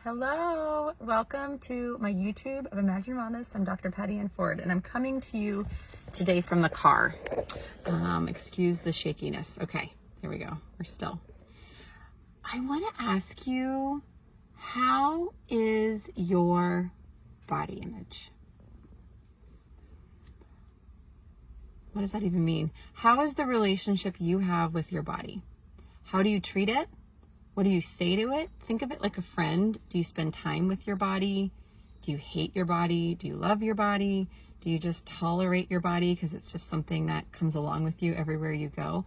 Hello, welcome to my YouTube of Imagine Wellness. I'm Dr. Patty Ann Ford, and I'm coming to you today from the car. Excuse the shakiness. Okay, here we go. We're still. I want to ask you, how is your body image? What does that even mean? How is the relationship you have with your body? How do you treat it? What do you say to it? Think of it like a friend. Do you spend time with your body? Do you hate your body? Do you love your body? Do you just tolerate your body because it's just something that comes along with you everywhere you go?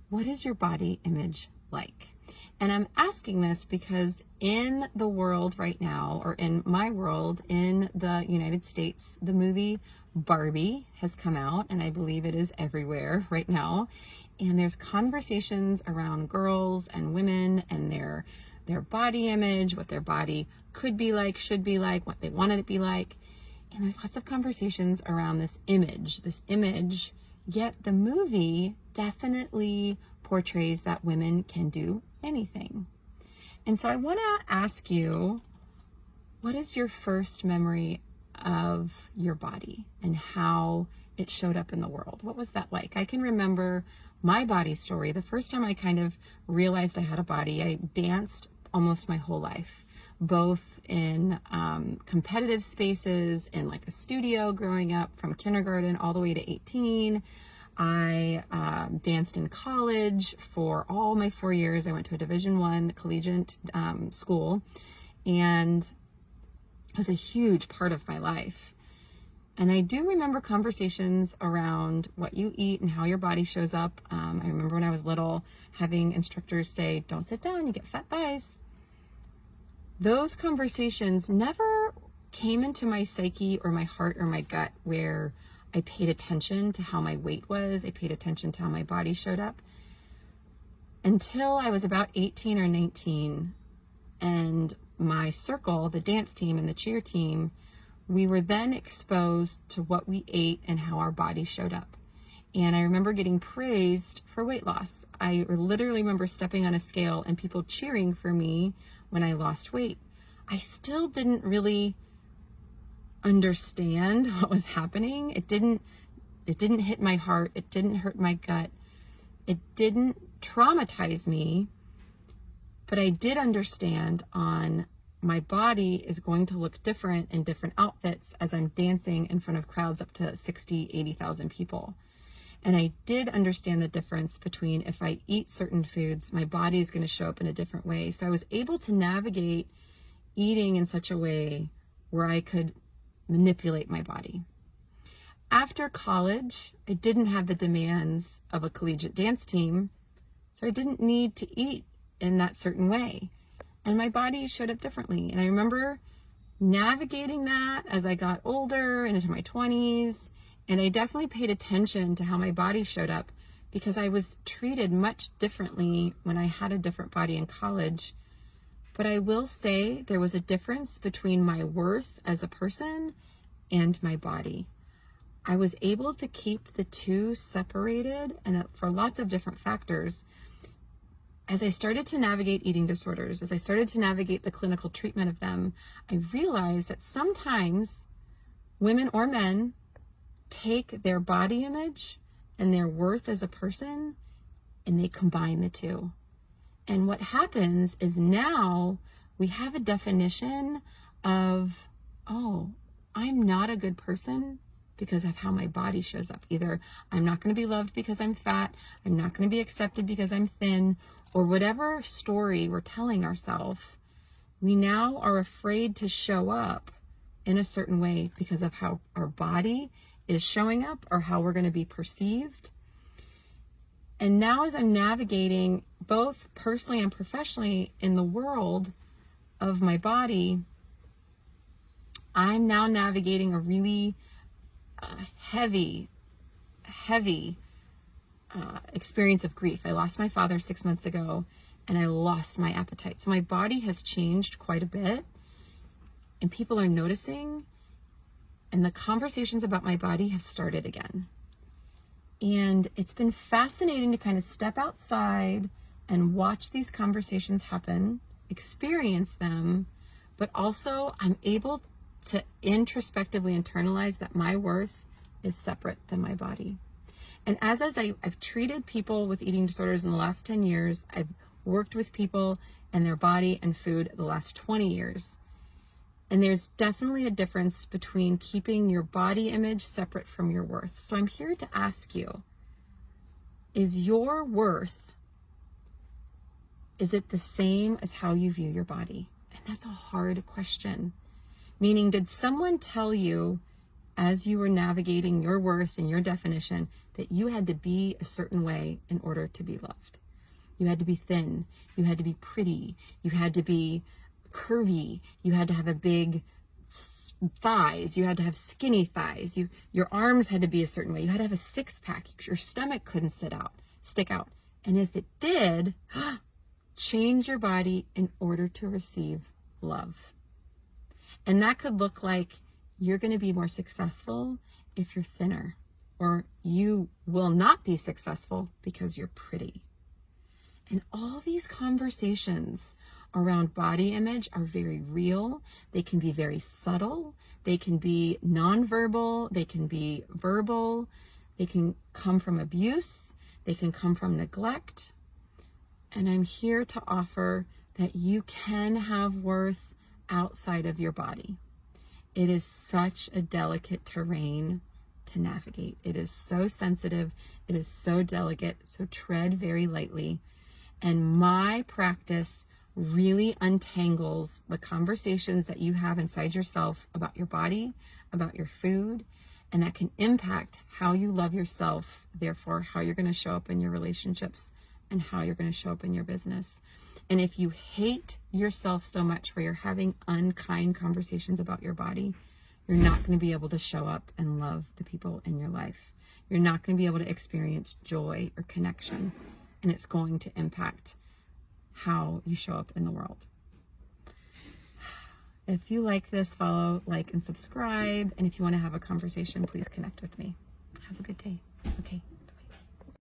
What is your body image like? And I'm asking this because in the world right now, or in my world, in the United States, the movie Barbie has come out, and I believe it is everywhere right now. And there's conversations around girls and women and their body image, what their body could be like, should be like, what they want it to be like. And there's lots of conversations around this image, yet the movie definitely portrays that women can do anything. And so I want to ask you, what is your first memory of your body and how it showed up in the world? What was that like? I can remember my body story. The first time I kind of realized I had a body, I danced almost my whole life, both in competitive spaces, in like a studio growing up from kindergarten all the way to 18. I danced in college for all my 4 years. I went to a Division I collegiate school, and it was a huge part of my life. And I do remember conversations around what you eat and how your body shows up. I remember when I was little having instructors say, don't sit down, you get fat thighs. Those conversations never came into my psyche or my heart or my gut where I paid attention to how my weight was. I paid attention to how my body showed up until I was about 18 or 19. And my circle, the dance team and the cheer team, we were then exposed to what we ate and how our body showed up. And I remember getting praised for weight loss. I literally remember stepping on a scale and people cheering for me when I lost weight. I still didn't really understand what was happening. It didn't hit my heart. It didn't hurt my gut. It didn't traumatize me, but I did understand on my body is going to look different in different outfits as I'm dancing in front of crowds up to 60, 80,000 people. And I did understand the difference between if I eat certain foods, my body is going to show up in a different way. So I was able to navigate eating in such a way where I could manipulate my body. After college, I didn't have the demands of a collegiate dance team, so I didn't need to eat in that certain way. And my body showed up differently. And I remember navigating that as I got older and into my 20s. And I definitely paid attention to how my body showed up because I was treated much differently when I had a different body in college. But I will say there was a difference between my worth as a person and my body. I was able to keep the two separated, and for lots of different factors. As I started to navigate eating disorders, as I started to navigate the clinical treatment of them, I realized that sometimes women or men take their body image and their worth as a person and they combine the two. And what happens is now we have a definition of, oh, I'm not a good person because of how my body shows up. Either I'm not going to be loved because I'm fat, I'm not going to be accepted because I'm thin, or whatever story we're telling ourselves, we now are afraid to show up in a certain way because of how our body is showing up or how we're going to be perceived. And now as I'm navigating both personally and professionally in the world of my body, I'm now navigating a really heavy experience of grief. I lost my father 6 months ago and I lost my appetite. So my body has changed quite a bit and people are noticing, and the conversations about my body have started again. And it's been fascinating to kind of step outside and watch these conversations happen, experience them but also I'm able to introspectively internalize that my worth is separate than my body. And as I've treated people with eating disorders in the last 10 years, I've worked with people and their body and food the last 20 years. And there's definitely a difference between keeping your body image separate from your worth. So I'm here to ask you, is your worth, is it the same as how you view your body? And that's a hard question. Meaning, did someone tell you as you were navigating your worth and your definition that you had to be a certain way in order to be loved? You had to be thin, you had to be pretty, you had to be curvy, you had to have a big thighs, you had to have skinny thighs, your arms had to be a certain way, you had to have a six-pack, your stomach couldn't stick out. And if it did, change your body in order to receive love. And that could look like you're going to be more successful if you're thinner, or you will not be successful because you're pretty. And all these conversations around body image are very real. They can be very subtle. They can be nonverbal. They can be verbal. They can come from abuse. They can come from neglect. And I'm here to offer that you can have worth outside of your body. It is such a delicate terrain to navigate. It is so sensitive. It is so delicate. So tread very lightly. And my practice really untangles the conversations that you have inside yourself about your body, about your food, and that can impact how you love yourself, therefore how you're going to show up in your relationships and how you're going to show up in your business. And if you hate yourself so much where you're having unkind conversations about your body, you're not going to be able to show up and love the people in your life. You're not going to be able to experience joy or connection. And it's going to impact how you show up in the world. If you like this, follow, like, and subscribe. And if you want to have a conversation, please connect with me. Have a good day. Okay.